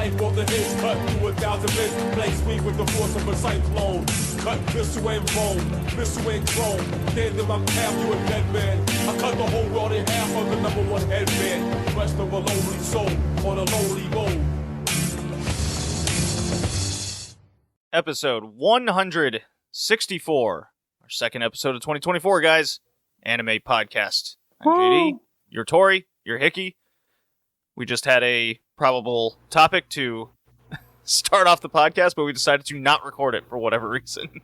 life or the hits cut through 1,000 bits. Play sweet with the force of a cyclone. Cut missile and bone, missile and chrome. Stand in my path, you a dead man. I cut the whole world in half of the #1 headman. Rest of a lonely soul on a lonely road. Episode 164. Our second episode of 2024, guys. Anime podcast. I'm JD. You're Tori. You're Hickey. We just had a probable topic to start off the podcast, but we decided to not record it for whatever reason.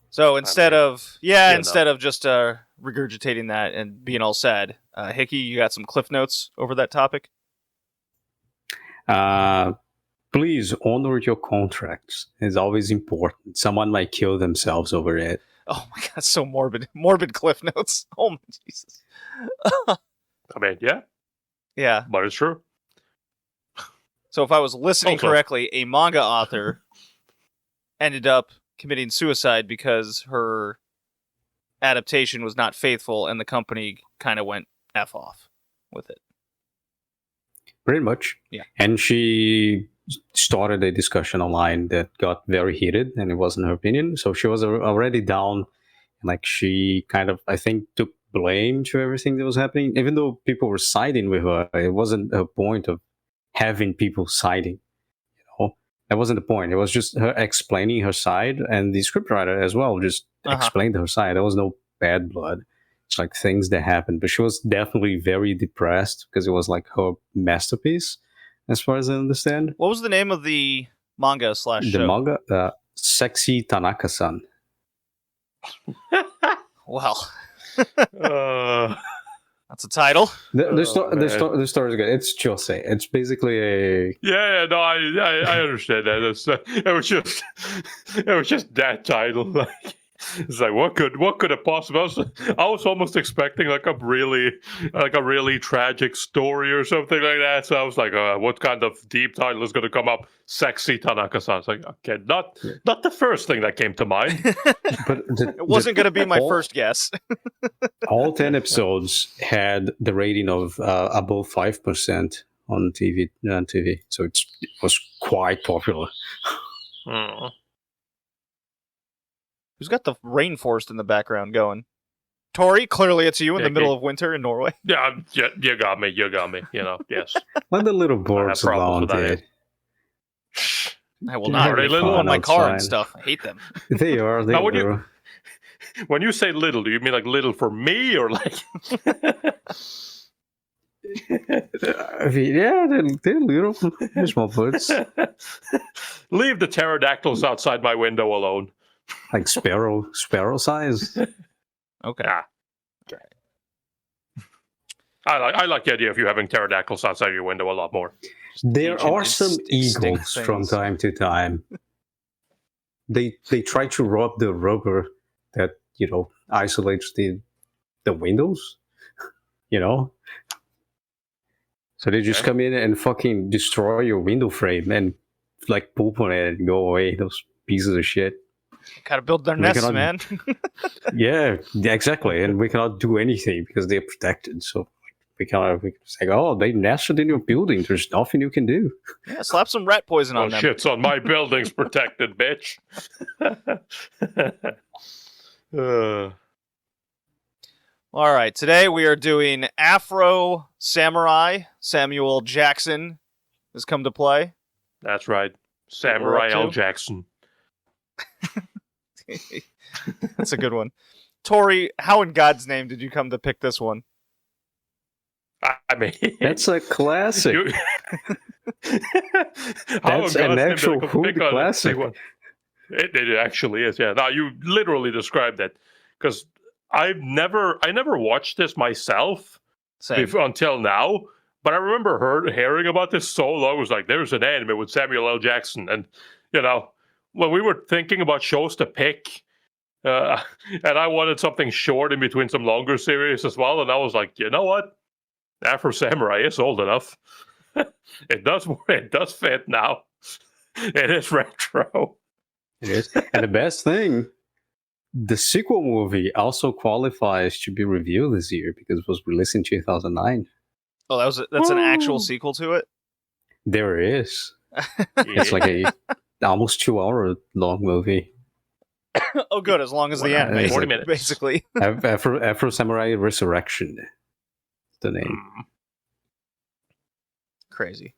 So instead of just regurgitating that and being all sad, Hickey, you got some cliff notes over that topic? Please honor your contracts. It's always important. Someone might kill themselves over it. Oh my god, so morbid. Morbid cliff notes. Oh my Jesus. I mean, yeah. Yeah. But it's true. So if I was listening correctly, a manga author ended up committing suicide because her adaptation was not faithful and the company kind of went F off with it. Pretty much. Yeah. And she started a discussion online that got very heated, and it wasn't her opinion. So she was already down, and she kind of, I think, took blame to everything that was happening. Even though people were siding with her, it wasn't a point of having people siding. That wasn't the point. It was just her explaining her side, and the scriptwriter as well just explained her side. There was no bad blood. It's things that happened, but she was definitely very depressed because it was her masterpiece, as far as I understand. What was the name of the manga / show? The manga, Sexy Tanaka-san. Well, that's a title. The story is good. It's josei. It's basically a I understand that. It was just that title. It's what could it possibly? I was almost expecting a really tragic story or something like that. So I was like, what kind of deep title is going to come up? Sexy Tanaka-san. It's okay, not the first thing that came to mind. But it wasn't going to be my first guess. All 10 episodes had the rating of above 5% on TV. So it was quite popular. Who's got the rainforest in the background going? Tori, clearly it's you in the middle of winter in Norway. Yeah, you got me. Yes. Let the little birds alone, dude. I will not. They're little on my car and stuff. I hate them. They are. When you say little, do you mean little for me or Yeah, they're little. They're small birds. Leave the pterodactyls outside my window alone. Sparrow size. Okay. Okay. I like the idea of you having pterodactyls outside your window a lot more. There are some eagles from time to time. They try to rub the rubber that isolates the windows. So they just come in and fucking destroy your window frame and poop on it and go away. Those pieces of shit. Gotta build their nests, man. Yeah, exactly. And we cannot do anything because they're protected. So we say, they nested in your building. There's nothing you can do. Yeah, slap some rat poison on them. Shit's on my building's protected, bitch. All right, today we are doing Afro Samurai. Samuel Jackson has come to play. That's right. Samurai L. Jackson. That's a good one. Tori, how in God's name did you come to pick this one? I mean, that's a classic. That's an actual hood classic. It actually is. Yeah. Now you literally described it because I never watched this myself until now. But I remember hearing about this so long. It was there's an anime with Samuel L. Jackson, and when we were thinking about shows to pick, and I wanted something short in between some longer series as well, and I was like, you know what? Afro Samurai is old enough. It does fit now. It is retro. It is. And the best thing, the sequel movie also qualifies to be reviewed this year because it was released in 2009. Oh, that's an actual sequel to it? There is. It's like a almost 2-hour long movie. Oh, good. As long as the anime, 40 minutes. basically. Afro Samurai Resurrection. The name. Crazy.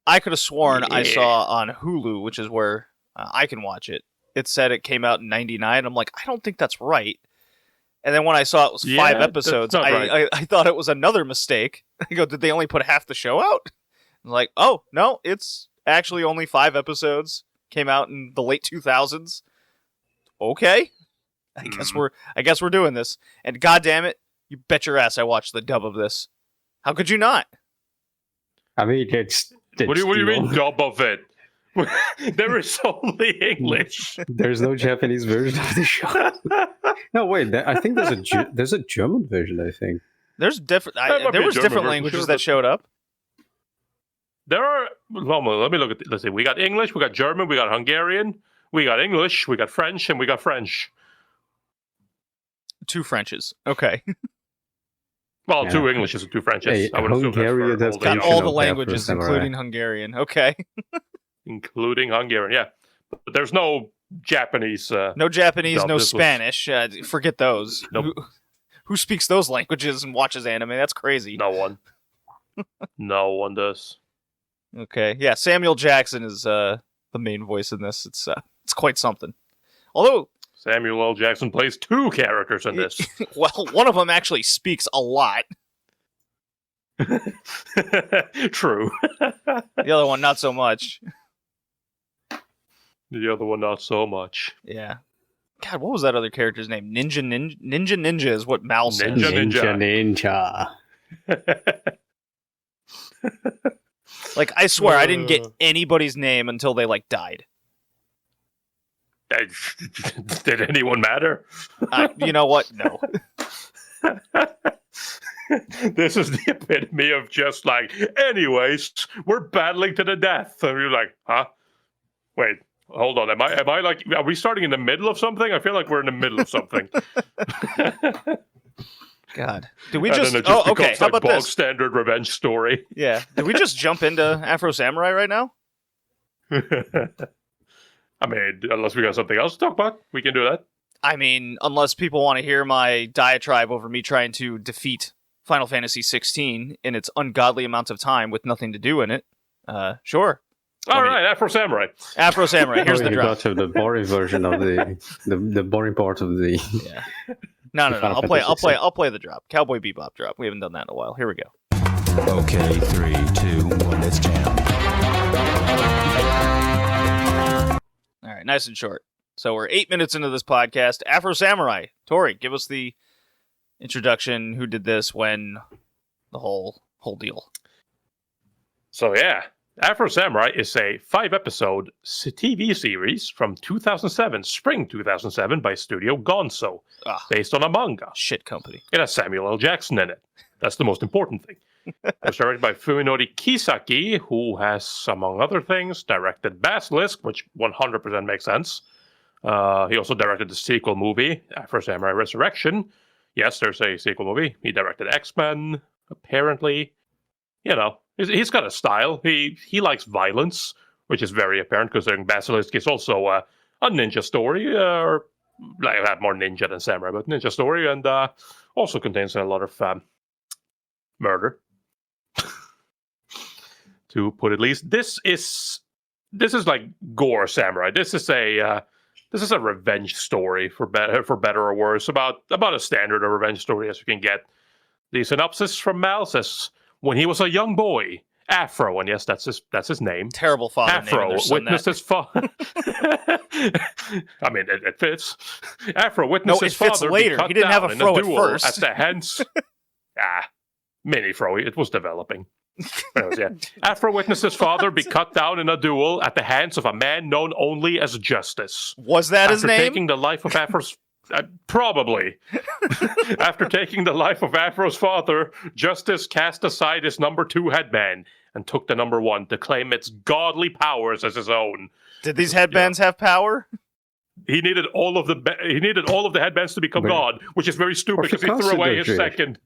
I could have sworn I saw on Hulu, which is where I can watch it. It said it came out in '99. I'm like, I don't think that's right. And then when I saw it was 5 episodes, right. I thought it was another mistake. I go, did they only put half the show out? I'm like, oh no, it's actually only 5 episodes. Came out in the late 2000s. Okay, I guess we're doing this. And goddamn it, you bet your ass I watched the dub of this. How could you not? I mean, it's what do you mean dub of it? There is only English. There's no Japanese version of the show. No, wait. I think there's a German version. I think there's different. There was different languages that showed up. There are. Well, let me look at. Let's see. We got English. We got German. We got Hungarian. We got English. We got French, and we got French. 2 Frenches. Okay. Well, 2 Englishes and 2 Frenches. Hey, I would assume Hungarian that's got all the languages, including Hungarian. Okay. Including Hungarian, yeah. But there's no Japanese. No Japanese, no Spanish. Forget those. Nope. Who speaks those languages and watches anime? That's crazy. No one. No one does. Okay, yeah. Samuel Jackson is the main voice in this. It's quite something. Although Samuel L. Jackson plays 2 characters in this. Well, one of them actually speaks a lot. True. The other one, not so much. The other one, not so much. Yeah. God, what was that other character's name? Ninja is what Mal said. Ninja. Like, I swear, I didn't get anybody's name until they, died. Did anyone matter? You know what? No. This is the epitome of just anyways, we're battling to the death. And you're like, huh? Wait, hold on. Am I are we starting in the middle of something? I feel like we're in the middle of something. God. Did we just... okay. How about bog this? Standard revenge story. Yeah. Did we just jump into Afro Samurai right now? I mean, unless we got something else to talk about, we can do that. I mean, unless people want to hear my diatribe over me trying to defeat Final Fantasy 16 in its ungodly amounts of time with nothing to do in it, sure. All right, Afro Samurai. Afro Samurai. Here's the drop. Got to the boring version of the boring part of the. Yeah. No. I'll play the drop. Cowboy Bebop drop. We haven't done that in a while. Here we go. Okay, 3, 2, 1, let's jam. All right, nice and short. So we're 8 minutes into this podcast. Afro Samurai. Tori, give us the introduction. Who did this? When? The whole deal. So yeah, Afro Samurai is a 5-episode TV series from 2007, spring 2007, by Studio Gonzo, based on a manga. Shit company. It has Samuel L. Jackson in it. That's the most important thing. It was directed by Fuminori Kisaki, who has, among other things, directed Basilisk, which 100% makes sense. He also directed the sequel movie, Afro Samurai Resurrection. Yes, there's a sequel movie. He directed X-Men, apparently. You know, he's got a style. He likes violence, which is very apparent, considering Basilisk is also a ninja story, or I have more ninja than samurai, but ninja story, and also contains a lot of murder. To put it least, this is like gore samurai. This is a revenge story for better or worse, about a standard of revenge story as you can get. The synopsis from Mal says, when he was a young boy, Afro, and yes, that's his name. Terrible father Afro name. witnessed his father. I mean, it fits. Afro witnessed his father later. be cut He didn't have a down fro in a at duel first. at the hands. Mini fro. It was developing. Anyways, yeah. Afro witnessed his father be cut down in a duel at the hands of a man known only as Justice. Was that his name? After taking the life of Afro's... probably. After taking the life of Afro's father, Justice cast aside his number 2 headband and took the number 1 to claim its godly powers as his own. Did these headbands have power? he needed all of the headbands to become But- God, which is very stupid Or because he threw away his considered second.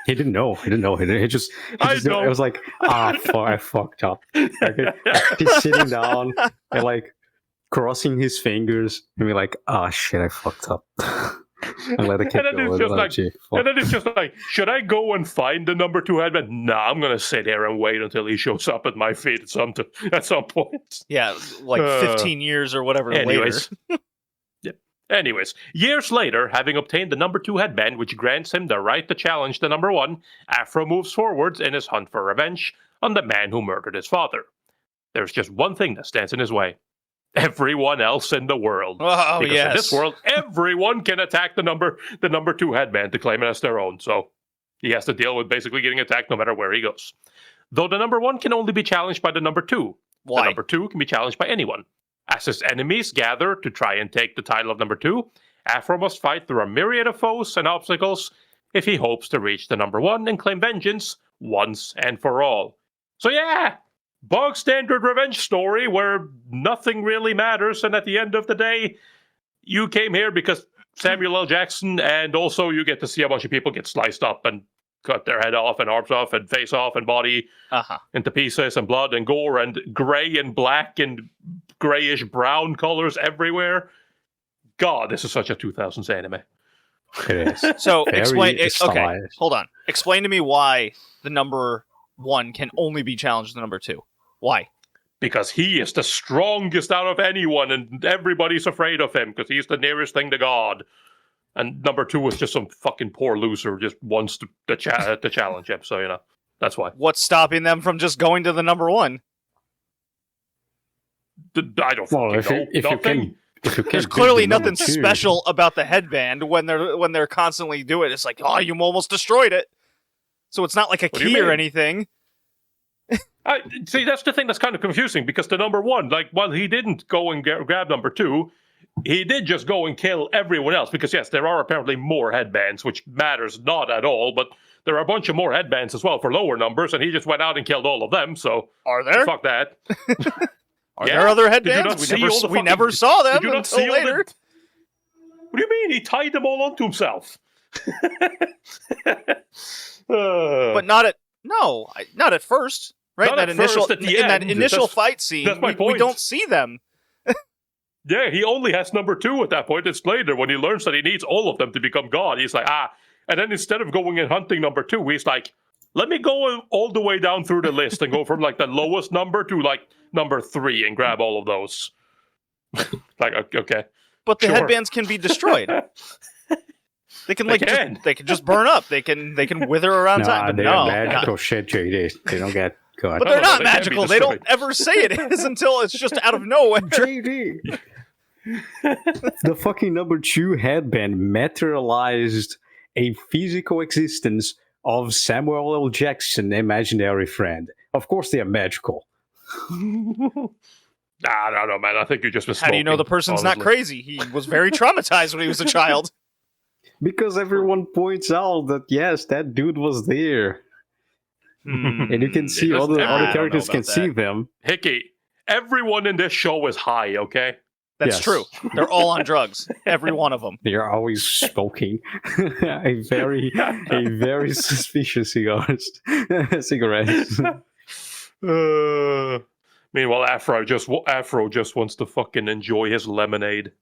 He didn't know. I know. It was like, I fucked up. Okay. He's sitting down and like crossing his fingers and be like, shit, I fucked up. And let it keep And then going. it's just Like, like, gee, and then it's just like, should I go and find the number 2 headband? Nah, I'm gonna sit here and wait until he shows up at my feet at some point. Yeah, like 15 years or whatever Anyways. later. Anyways, years later, having obtained the number 2 headband, which grants him the right to challenge the number 1, Afro moves forwards in his hunt for revenge on the man who murdered his father. There's just one thing that stands in his way. Everyone else in the world. Oh, because yes. in this world, everyone can attack the number 2 headband to claim it as their own, so he has to deal with basically getting attacked no matter where he goes. Though the number 1 can only be challenged by the number 2. Why? The number 2 can be challenged by anyone. As his enemies gather to try and take the title of number 2, Afro must fight through a myriad of foes and obstacles if he hopes to reach the number 1 and claim vengeance once and for all. So yeah, bog standard revenge story where nothing really matters, and at the end of the day, you came here because Samuel L. Jackson, and also you get to see a bunch of people get sliced up and cut their head off and arms off and face off and body into pieces and blood and gore and gray and black and grayish brown colors everywhere. God, this is such a 2000s anime. it is. So Very explain. Okay, stylized. hold on. Explain to me why the number 1 can only be challenged to number 2. Why? Because he is the strongest out of anyone, and everybody's afraid of him because he's the nearest thing to God. And number 2 is just some fucking poor loser who just wants to challenge him. So, that's why. What's stopping them from just going to the number 1? I don't fucking know. Nothing. There's clearly nothing special about the headband when they're constantly doing it. It's like, oh, you almost destroyed it. So it's not like a What do you key or mean? anything. See, that's the thing that's kind of confusing, because the number 1, like, while he didn't go and grab number 2, he did just go and kill everyone else, because yes, there are apparently more headbands, which matters not at all, but there are a bunch of more headbands as well for lower numbers, and he just went out and killed all of them, so Are there? fuck that. Are there other headbands? We never saw them Did you not until see all later. What do you mean? He tied them all onto himself. But not at first. Right? Not at first, at the in that end. initial That's- fight scene, that's my we point. don't see them. Yeah, he only has number 2 at that point. It's later when he learns that he needs all of them to become God. He's like, and then instead of going and hunting number 2, he's like, let me go all the way down through the list and go from like the lowest number to like number 3 and grab all of those. Like, okay. But the Sure. headbands can be destroyed. They can they can just burn up. They can wither around time. But they're no, magical shit, JD. They don't get good. but they're No, not they can be magical. They don't destroyed. ever say it is until it's just out of nowhere. JD. The fucking number 2 headband materialized a physical existence of Samuel L. Jackson, imaginary friend. Of course, they are magical. No, man. I think you just misspoke. How do you know the person's not crazy? He was very traumatized when he was a child. Because everyone points out that yes, that dude was there, and you can see It all the doesn't- I other don't characters know can about see that. them. Hickey, everyone in this show is high, okay? That's Yes. true. They're all on drugs. Every one of them. They are always smoking a very suspicious cigarettes. Meanwhile, Afro just wants to fucking enjoy his lemonade.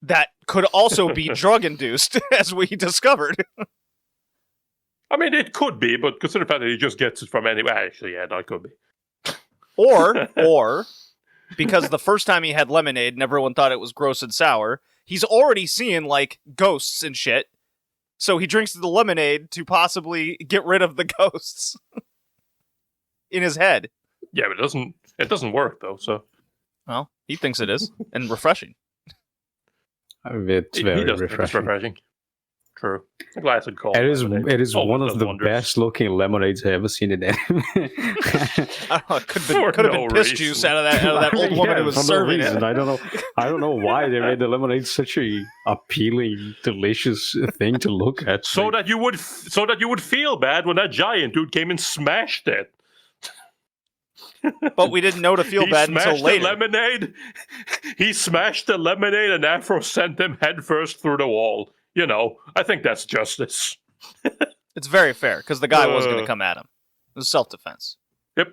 That could also be drug-induced, as we discovered. I mean, it could be, but consider the fact that he just gets it from anywhere. Actually, yeah, no, it could be. Or, because the first time he had lemonade and everyone thought it was gross and sour, he's already seeing, like, ghosts and shit. So he drinks the lemonade to possibly get rid of the ghosts in his head. Yeah, but it doesn't work, though, so. Well, he thinks it is, and refreshing. It's He very does think it's refreshing. refreshing. True. A glass of cold. It is lemonade. one Always of does the wonders. best looking lemonades I've ever seen in anime. I don't know, it could For have been no piss reason. juice out of that old woman Yeah, who was for no serving reason. it. I don't know why they made the lemonade such a appealing, delicious thing to look at. So that you would feel bad when that giant dude came and smashed it. But we didn't know to feel bad until later. He smashed the lemonade and Afro sent him headfirst through the wall. You know, I think that's justice. It's very fair, because the guy was going to come at him. It was self-defense. Yep.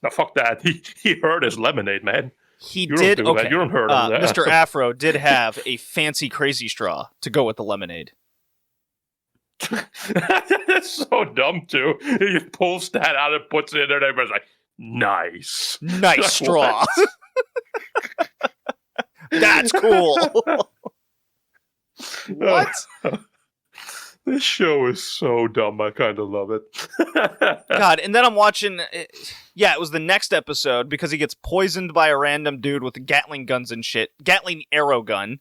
Now, fuck that. He hurt his lemonade, man. You did? Don't do okay. that. You don't hurt him. Mr. Afro did have a fancy crazy straw to go with the lemonade. That's so dumb, too. He pulls that out and puts it in there, and everybody's like, nice. Nice Like, straw. That's cool. What? This show is so dumb. I kind of love it. God, and then I'm watching... Yeah, it was the next episode because he gets poisoned by a random dude with Gatling guns and shit. Gatling arrow gun.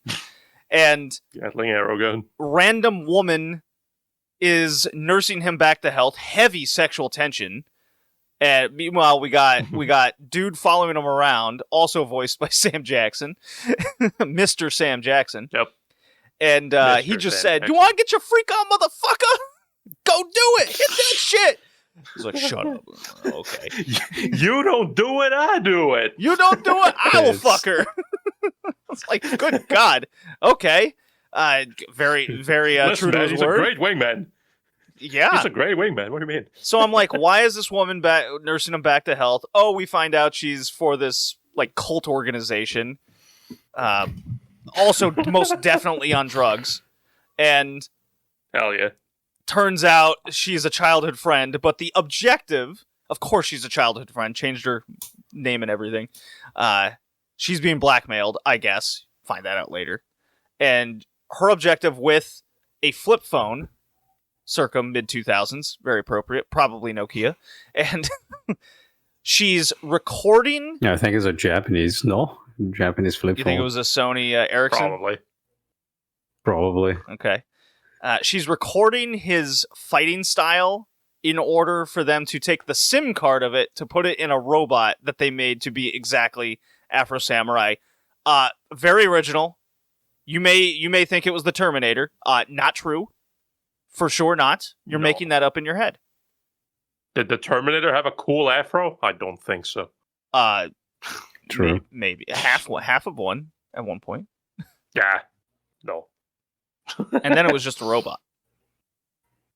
And... Gatling arrow gun. Random woman is nursing him back to health. Heavy sexual tension. And meanwhile, we got dude following him around, also voiced by Sam Jackson. Mr. Sam Jackson. Yep. And he just said, Jackson. "You want to get your freak on, motherfucker? Go do it. Hit that shit." He's like, "Shut up." Okay. You don't do it, I do it. You don't do it, I will fuck her. It's like, good God. Okay. Very, very Listen, true to man, his he's word. a great wingman. Yeah. He's a great wingman. What do you mean? So I'm like, why is this woman nursing him back to health? Oh, we find out she's for this like cult organization. Also, most definitely on drugs. And Hell yeah. turns out she's a childhood friend, but the objective, of course she's a childhood friend, changed her name and everything. She's being blackmailed, I guess. Find that out later. And her objective with a flip phone, circa mid-2000s, very appropriate, probably Nokia, and she's recording... Yeah, I think it's a Japanese flip phone. You think it was a Sony Ericsson? Probably. Okay. She's recording his fighting style in order for them to take the SIM card of it to put it in a robot that they made to be exactly Afro Samurai. Very original. You may think it was the Terminator. Not true. For sure not. You're No. making that up in your head. Did the Terminator have a cool afro? I don't think so. True. Maybe half of one at one point, Yeah. No. and then it was just a robot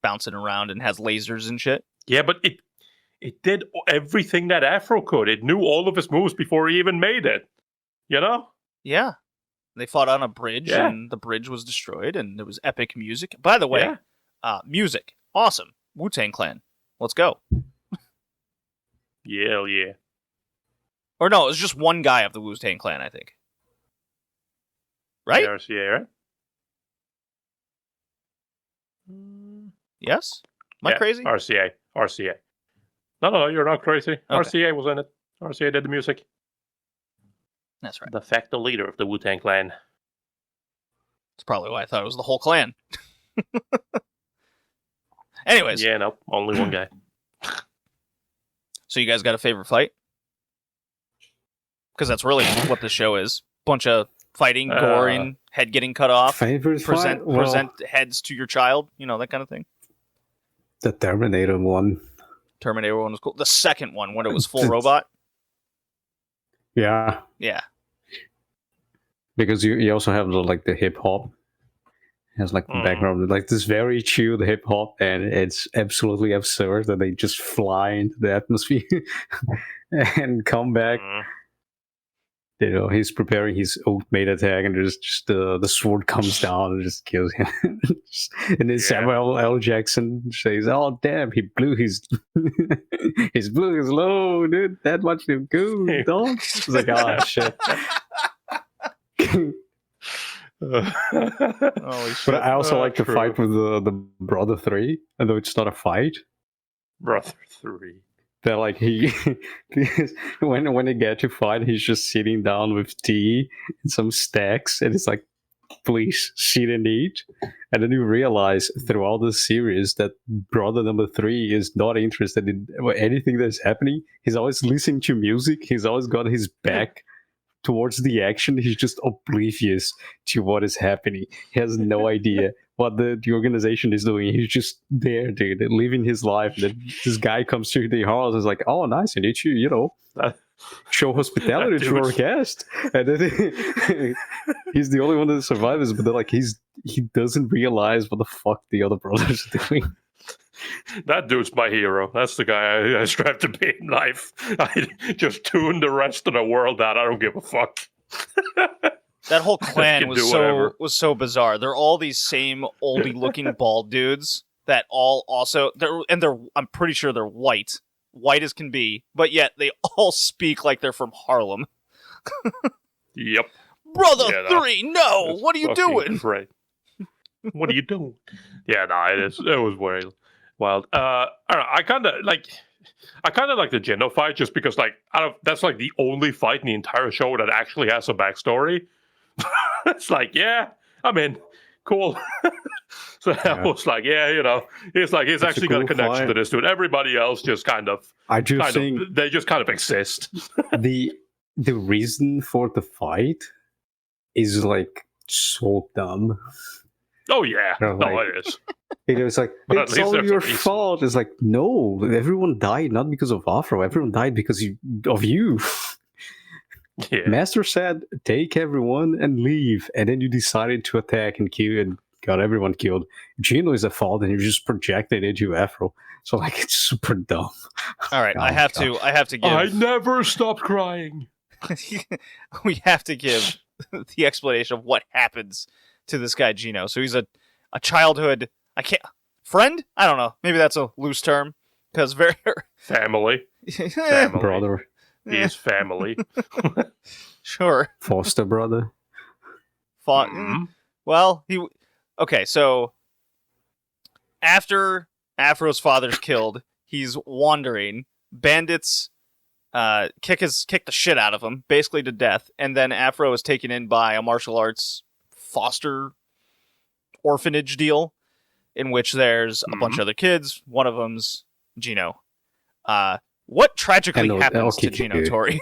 bouncing around and has lasers and shit. Yeah, but it did everything that Afro could. It knew all of his moves before he even made it. You know? Yeah, they fought on a bridge, Yeah. and the bridge was destroyed, and there was epic music. By the way, music awesome. Wu-Tang Clan, let's go. Yeah, yeah. Or no, it was just one guy of the Wu-Tang Clan, I think. Right? RCA, right? Yes. Am I crazy? RCA. No, you're not crazy. RCA was in it. RCA did the music. That's right. De facto leader of the Wu-Tang Clan. That's probably why I thought it was the whole clan. Anyways. Yeah, no, only one guy. So you guys got a favorite fight? Because that's really what the show is. Bunch of fighting, goring, head getting cut off. Favorite fight? Well, Present heads to your child. You know, that kind of thing. the Terminator one. Terminator 1 was cool. The second one, when it was full robot. Yeah. Yeah. Because you also have the hip hop. It has like the background, like this very chilled hip hop, and it's absolutely absurd that they just fly into the atmosphere and come back. You know, he's preparing his ultimate attack, and just the sword comes down and just kills him. And then Samuel L. Jackson says, "Oh damn, he blew his his blew his load, dude. That much of good, dog." It's like, oh shit. Holy shit. But I also like the fight with the Brother 3, although it's not a fight. Brother 3. That like he when they get to fight, he's just sitting down with tea and some stacks, and it's like, please sit and eat. And then you realize throughout the series that brother number 3 is not interested in anything that's happening. He's always listening to music. He's always got his back towards the action. He's just oblivious to what is happening. He has no idea what the organization is doing. He's just there, dude, living his life. Then this guy comes to the house and is like, "Oh, nice, I need you, show hospitality to our guest." And then he's the only one that survives, but then, like, he doesn't realize what the fuck the other brothers are doing. That dude's my hero. That's the guy I strive to be in life. I just tune the rest of the world out. I don't give a fuck. That whole clan was so bizarre. They're all these same oldie looking bald dudes that all also I'm pretty sure they're white as can be, but yet they all speak like they're from Harlem. Yep. Brother 3, no, what are you doing? Right. What are you doing? Yeah, no, it was very wild. I don't know, I kind of like the Geno fight just because, like, that's like the only fight in the entire show that actually has a backstory. It's like, yeah, I'm in. Cool. So I was like, yeah, he's actually got a connection to this dude. Everybody else just kind of, they just kind of exist. the reason for the fight is like so dumb. Oh yeah, it is. It was like, it's all your fault. It's like, no, everyone died not because of Afro. Everyone died because of you. Yeah. Master said, take everyone and leave. And then you decided to attack and kill and got everyone killed. Geno is at fault and you just projected into Afro. So, like, it's super dumb. All right, I have to give... I never stopped crying. We have to give the explanation of what happens to this guy, Geno. So he's a childhood... friend? I don't know. Maybe that's a loose term. Because Family. Brother. He is family. Sure. Foster brother. Well, okay, so after Afro's father's killed, he's wandering. Bandits kick the shit out of him, basically to death, and then Afro is taken in by a martial arts foster orphanage deal, in which there's a bunch of other kids. One of them's Geno. What tragically happens to Geno, Tori?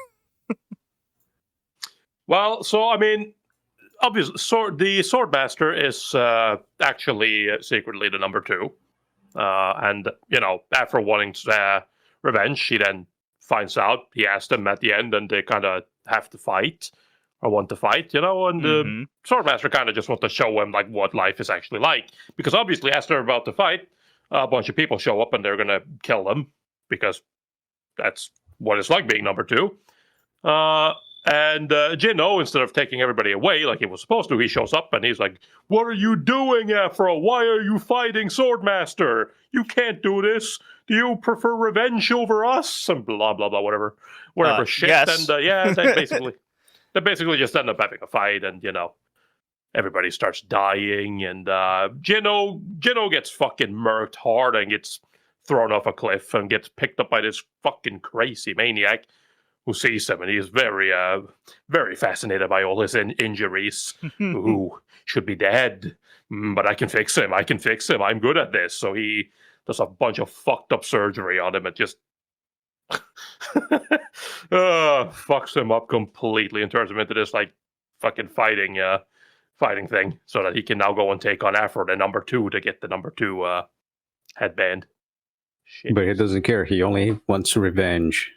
Well, so, I mean, obviously, the Swordmaster is actually secretly the number 2. And, after wanting revenge, he then finds out. He asked them at the end, and they kind of have to fight, or want to fight, and the Swordmaster kind of just wants to show him, like, what life is actually like. Because, obviously, as they're about to fight, a bunch of people show up, and they're going to kill them, because that's what it's like being number 2. And Geno, instead of taking everybody away like he was supposed to, he shows up and he's like, "What are you doing, Afro? Why are you fighting Swordmaster? You can't do this. Do you prefer revenge over us?" And blah, blah, blah, whatever shit. Yes. And they basically just end up having a fight, and, everybody starts dying, and Geno gets fucking murked hard and gets thrown off a cliff and gets picked up by this fucking crazy maniac who sees him, and he is very, very fascinated by all his injuries. Who should be dead, but I can fix him. I'm good at this. So he does a bunch of fucked up surgery on him and just fucks him up completely and turns him into this, like, fucking fighting thing, so that he can now go and take on Afro, the number 2, to get the number 2 headband. Shit. But he doesn't care. He only wants revenge.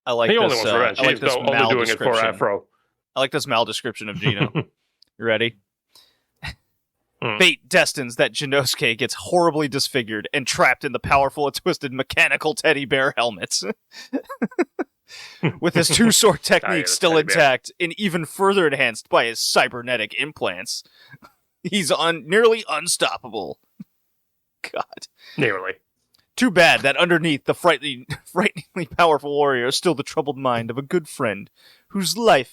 I like he this. Only wants revenge. I like He's this only doing it for Afro. I like this mal-description of Geno. You ready? Fate destines that Genosuke gets horribly disfigured and trapped in the powerful and twisted mechanical teddy bear helmets. With his 2-sword technique still intact and even further enhanced by his cybernetic implants, he's nearly unstoppable. God. Nearly. Too bad that underneath the frighteningly powerful warrior is still the troubled mind of a good friend whose light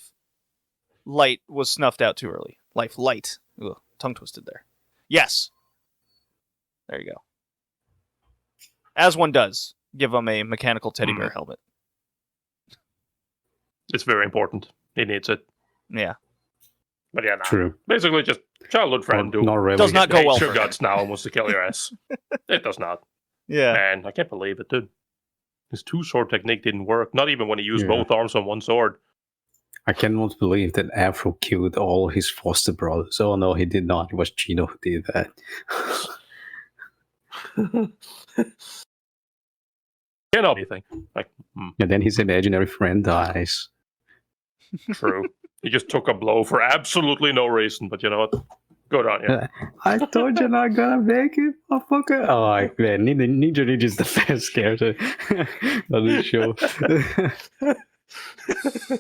was snuffed out too early. Light. Ugh, tongue twisted there. Yes. There you go. As one does, give him a mechanical teddy bear helmet. It's very important. He needs it. Yeah. But yeah, True. Basically just childhood friend who not really. Does not go well for your guts now and wants to kill your ass. It does not. Yeah. Man, I can't believe it, dude. His 2-sword technique didn't work. Not even when he used both arms on one sword. I cannot believe that Afro killed all his foster brothers. Oh no, he did not. It was Chino who did that. Can't help anything. Like, And then his imaginary friend dies. true. He just took a blow for absolutely no reason, but you know what? Good on you. I thought you're not gonna make it, motherfucker. Oh, man, Ninja is the best character on this show.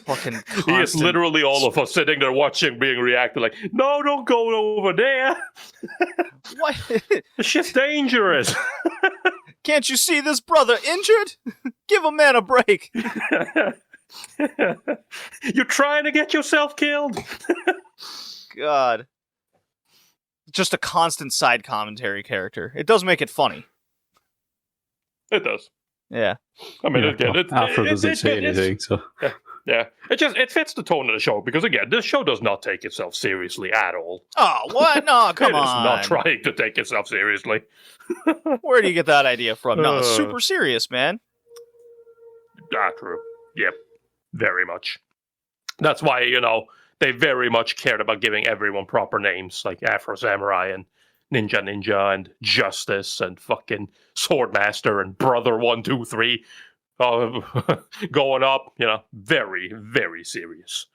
Fucking He is constant- literally all of us sitting there watching, being reacted like, no, don't go over there. What? The shit's dangerous. Can't you see this brother injured? Give a man a break. You're trying to get yourself killed. God. Just a constant side commentary character. It does make it funny. It does. Yeah. I mean, Yeah, again, Afro doesn't say anything, so yeah, it fits the tone of the show because again, this show does not take itself seriously at all. Oh, what? No, come It is on. not trying to take itself seriously. Where do you get that idea from? No, it's Uh. super serious, man. True. Yep, very much. That's why they very much cared about giving everyone proper names like Afro Samurai and Ninja and Justice and fucking Swordmaster and Brother 123 going up. Very, very serious.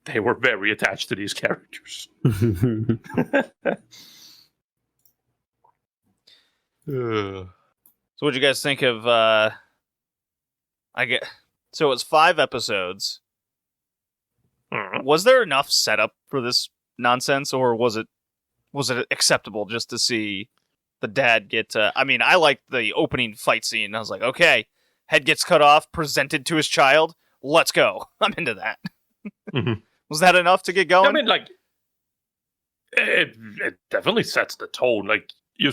They were very attached to these characters. So what'd you guys think of so it's 5 episodes. Was there enough setup for this nonsense, or was it acceptable just to see the dad get I mean, I liked the opening fight scene. I was like, okay, head gets cut off, presented to his child, let's go. I'm into that. Mhm. Was that enough to get going? I mean, like, it definitely sets the tone. Like, you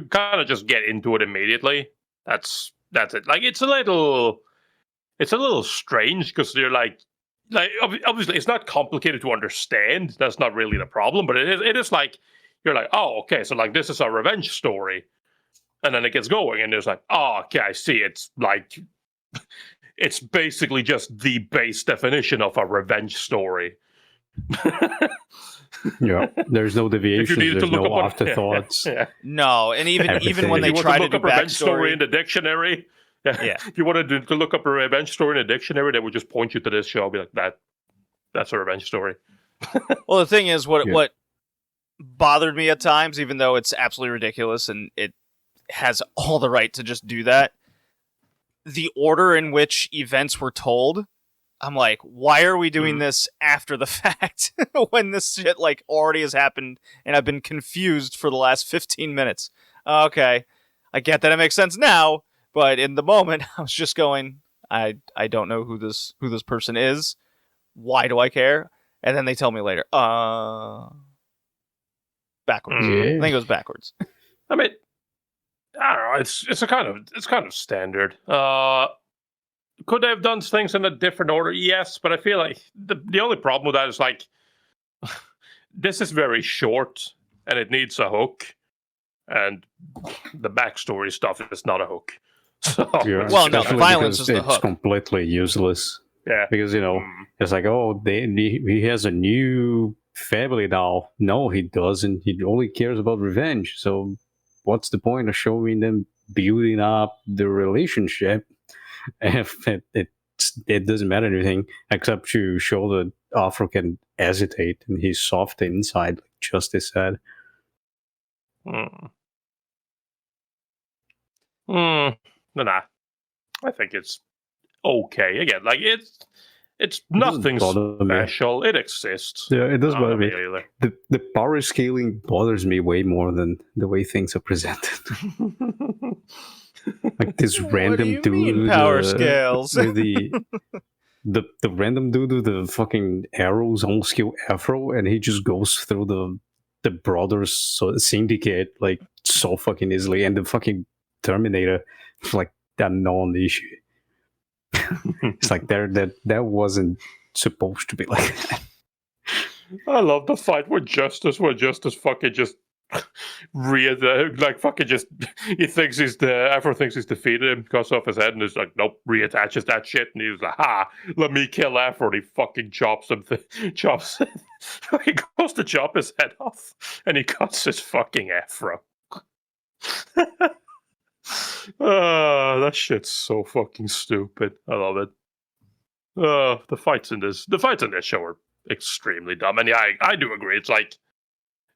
kind of just get into it immediately. That's it. Like, it's a little strange because you're like obviously it's not complicated to understand. That's not really the problem, but it is like you're like, oh, okay, so like this is a revenge story, and then it gets going, and it's like, oh, okay, I see. It's like it's basically just the base definition of a revenge story. yeah, there's no If you deviations. needed to There's look no up afterthoughts. yeah. No, and even Everything. when they If you try want to to do look up revenge story backstory, in the dictionary, Yeah. If you wanted to look up a revenge story in a dictionary, they would just point you to this show, be like, that's a revenge story. well, the thing is, Yeah. what bothered me at times, even though it's absolutely ridiculous and it has all the right to just do that, the order in which events were told, I'm like, why are we doing this after the fact when this shit like already has happened and I've been confused for the last 15 minutes? Okay, I get that it makes sense now, but in the moment I was just going, I don't know who this person is. Why do I care? And then they tell me later, backwards. Yeah. I think it was backwards. I mean, I don't know. It's kind of standard. Could they have done things in a different order? Yes, but I feel like the only problem with that is like this is very short and it needs a hook, and the backstory stuff is not a hook. So, Yeah, Well, no, especially violence because is the it's hook. completely useless. yeah. Because it's like, oh, he has a new family now. No, he doesn't. He only cares about revenge. So, what's the point of showing them building up the relationship if it doesn't matter anything except to show that Afro can hesitate and he's soft inside, like Justice said. Nah. I think it's okay. Again, like it's doesn't nothing bother me. special. It exists. Yeah, it does Not bother me. either. The power scaling bothers me way more than the way things are presented. Like this random What do you dude mean, power scales? with the random dude with the fucking arrows on skill Afro, and he just goes through the brothers syndicate like so fucking easily, and the fucking Terminator like that non-issue. It's like that wasn't supposed to be like that. I love the fight where Justice fucking just like fucking just Afro thinks he's defeated him, cuts off his head, and is like, nope, reattaches that shit, and he's like, let me kill Afro, and he fucking chops him, he goes to chop his head off, and he cuts his fucking Afro. That shit's so fucking stupid. I love it. The fights in this show are extremely dumb, and yeah, I do agree. It's like,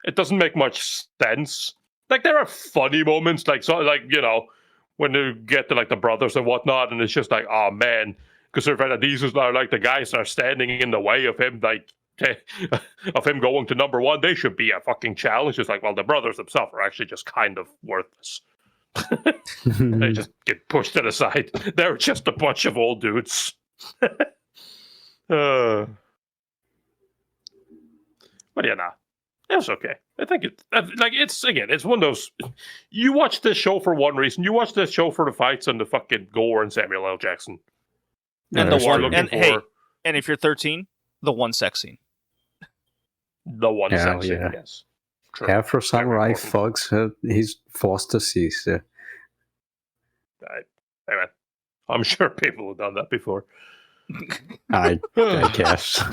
it doesn't make much sense. Like, there are funny moments, like, so, like, you know, when you get to like the brothers and whatnot, and it's just like, oh man, because these are like the guys that are standing in the way of him, like, of him going to number one. They should be a fucking challenge. It's like, well, the brothers themselves are actually just kind of worthless. They just get pushed to the side. They're just a bunch of old dudes. But yeah, nah. It's okay. I think it's one of those. You watch this show for one reason. You watch this show for the fights and the fucking gore and Samuel L. Jackson. And the one. And hey, and if you're 13, the one sex scene. The one sex scene. Yes. True. Afro Samurai fucks his foster sister. I'm sure people have done that before. I guess.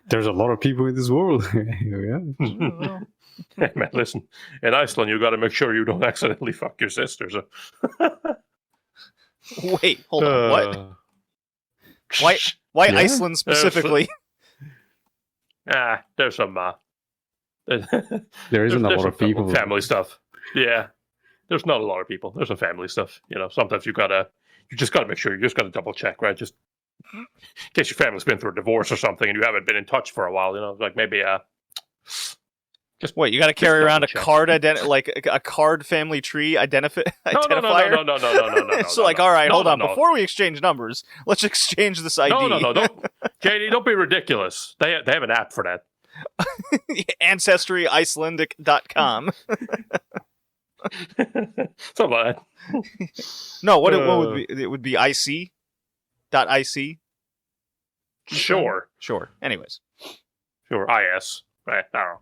There's a lot of people in this world. Hey, man, listen. In Iceland, you got to make sure you don't accidentally fuck your sisters. Wait, hold on. What? Why Iceland specifically? There's some. There isn't a lot of people. Family stuff. Yeah, there's not a lot of people. There's some family stuff. You know, sometimes you just gotta make sure. You just gotta double check, right? Just in case your family's been through a divorce or something, and you haven't been in touch for a while. You know, like maybe just wait. You got to carry around a card like a card family tree identifier. No. So like, all right, hold on. Before we exchange numbers, let's exchange this ID. No. Don't, JD, don't be ridiculous. They have an app for that. AncestryIcelandic.com. Something like that. No, what would be? It would be IC.IC. Sure. Anyways. Sure. IS. Right. I don't know.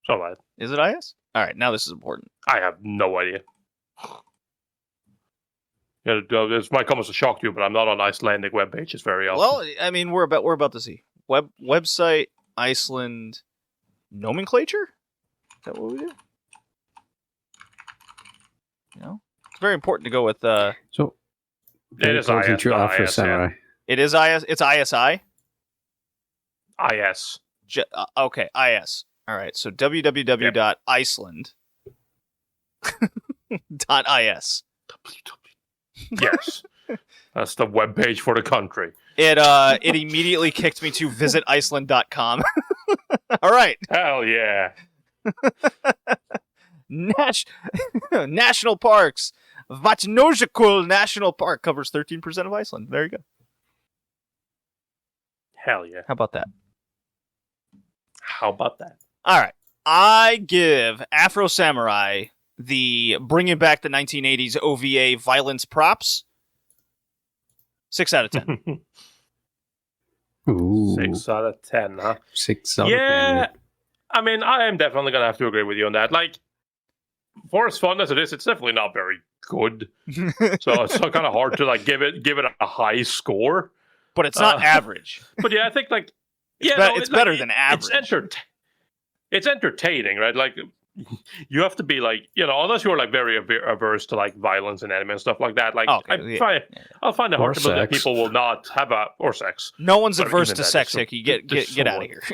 Something like that. Is it IS? All right. Now this is important. I have no idea. Yeah, this might come as a shock to you, but I'm not on Icelandic web pages very often. Well, I mean, we're about to see website Iceland nomenclature. Is that what we do? You know, it's very important to go with. So it is IS. Afro Samurai. It is IS. It's ISI. IS. Okay, IS. All right. So www.iceland.is. Yes, that's the webpage for the country. It immediately kicked me to visiticeland.com. All right. Hell yeah. National parks. Vatnajökull National Park covers 13% of Iceland. There you go. Hell yeah. How about that? All right. I give Afro Samurai the bringing back the 1980s OVA violence props 6 out of 10. Ooh. 6 out of 10, huh? 6 out of 10. Yeah. I mean, I am definitely going to have to agree with you on that. Like, for as fun as it is, it's definitely not very good. So it's kind of hard to like give it a high score. But it's not average. But yeah, I think like it's better than average. It's entertaining, right? Like you have to be like, you know, unless you're like very averse to like violence and anime and stuff like that. Like I'll find it hard to believe that people will not have or sex. No one's averse to sex, Hickey. Get out of here.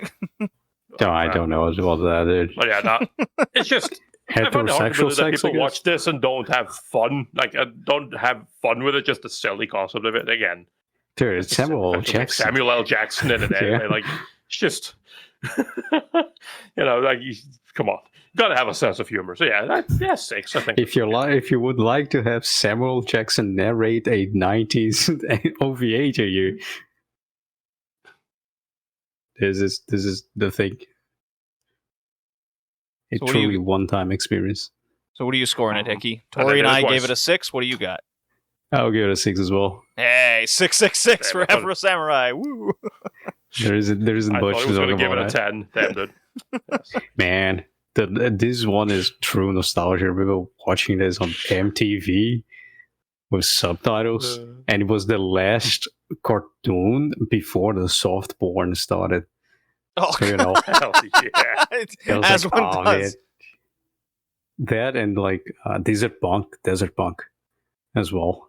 No, I don't know as well that, dude. But yeah, it's just heterosexual sex. People watch this and don't have fun. Like don't have fun with it. Just the silly concept of it. Again, dude, it's Samuel L. Jackson. Samuel L. Jackson in an anime. Like it's just, you know, like come on. Got to have a sense of humor. So yeah, 6. I think. If you would like to have Samuel Jackson narrate a 90s OVA to you, this is the thing. A truly one-time experience. So what are you scoring it, Hickey? Tori and I gave it a 6. What do you got? I'll give it a 6 as well. Hey, 666 for Afro Samurai. Woo! There isn't I much thought I was going to give it a 10. Damn, dude. Man, this one is true nostalgia. I remember watching this on MTV with subtitles, and it was the last cartoon before the soft porn started. Oh, So, you know, Hell yeah. it was as like, one oh, does. man. That and like Desert Punk as well.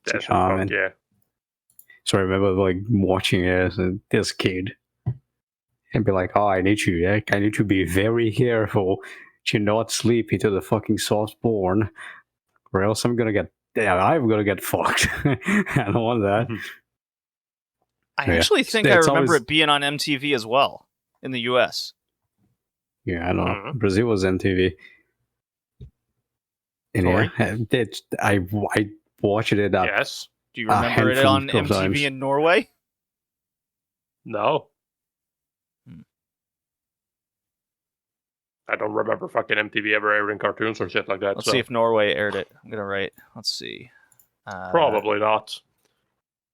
That's Man. yeah. So I remember like watching it as this kid and be like, oh, I need to be very careful to not sleep into the fucking soft porn, or else I'm gonna get fucked. I don't want that. I Yeah. actually think I It's remember always- it being on MTV as well in the US. Yeah, I know. Mhm. Brazil was MTV. And Tori? yeah, I watched it at Yes. Do you A remember it handful on of MTV times. in Norway? No. Hmm. I don't remember fucking MTV ever airing cartoons or shit like that. Let's so see if Norway aired it. I'm gonna write. Let's see. probably not.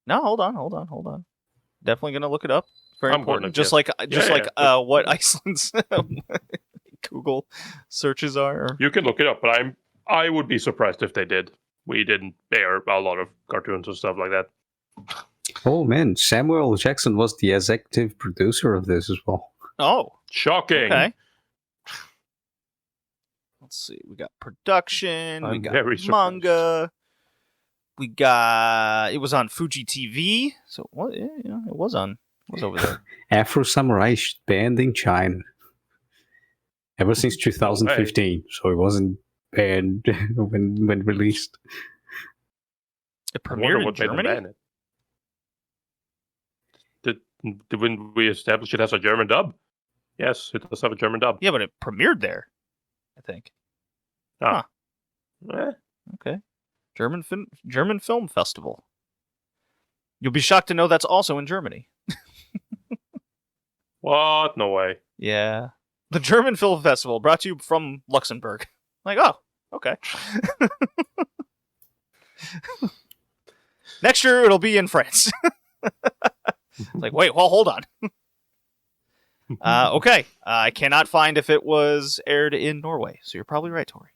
No, hold on. Definitely gonna look it up. Very I'm going important. to Just yeah. like what Iceland's Google searches are. You can look it up, but I would be surprised if they did. We didn't air a lot of cartoons and stuff like that. Oh man, Samuel Jackson was the executive producer of this as well. Oh, Shocking. okay. Let's see. We got production. We I'm got very surprised. manga. We got. It was on Fuji TV. So what? Yeah, it was on. It was over there. Afro Samurai banned in China ever since 2015, so it wasn't banned when released. It I wonder premiered in what made them Germany. ban it. Did we establish it as a German dub? Yes, it does have a German dub. Yeah, but it premiered there. I think. Eh, Okay. German Film Festival. You'll be shocked to know that's also in Germany. what? No way. Yeah. The German Film Festival brought to you from Luxembourg. Like, oh, okay. Next year it'll be in France. Like, wait, well, hold on. Okay. I cannot find if it was aired in Norway. So you're probably right, Tori.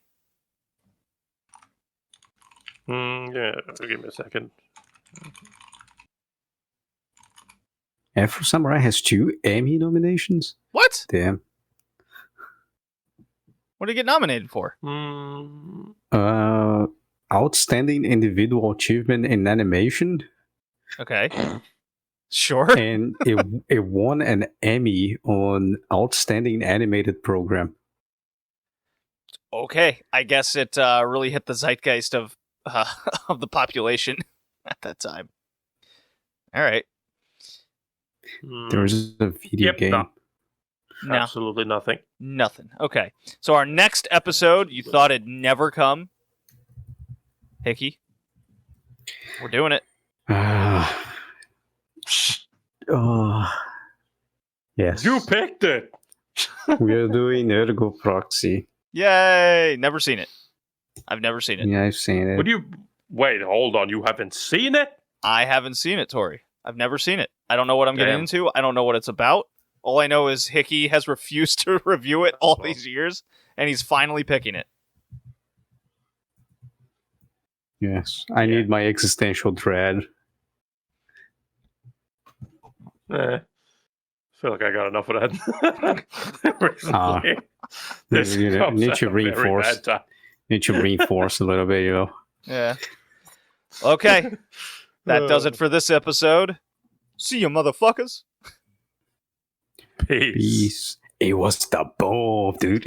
Yeah, give me a second. Afro Samurai has 2 Emmy nominations. What? Damn. What did it get nominated for? Outstanding individual achievement in animation, Okay. Sure. and it won an Emmy on outstanding animated program. Okay. I guess it really hit the zeitgeist of the population at that time. All right. There is a video Yep, game. no. No. Absolutely nothing. Nothing. Okay. So our next episode, you thought it'd never come. Hickey. We're doing it. Yes. You picked it. We're doing Ergo Proxy. Yay! Never seen it. I've never seen it. Yeah, I've seen it. Would you wait? Hold on. You haven't seen it? I haven't seen it, Tori. I've never seen it. I don't know what I'm getting Damn. into. I don't know what it's about. All I know is Hickey has refused to review it all these years, and he's finally picking it. Yes, I need my existential dread. I feel like I got enough of that. Recently. This You comes need at to a very reinforce. bad time. Need to reinforce a little bit, you know. Yeah. Okay. That does it for this episode. See you, motherfuckers. Peace. Peace. It was the bomb, dude.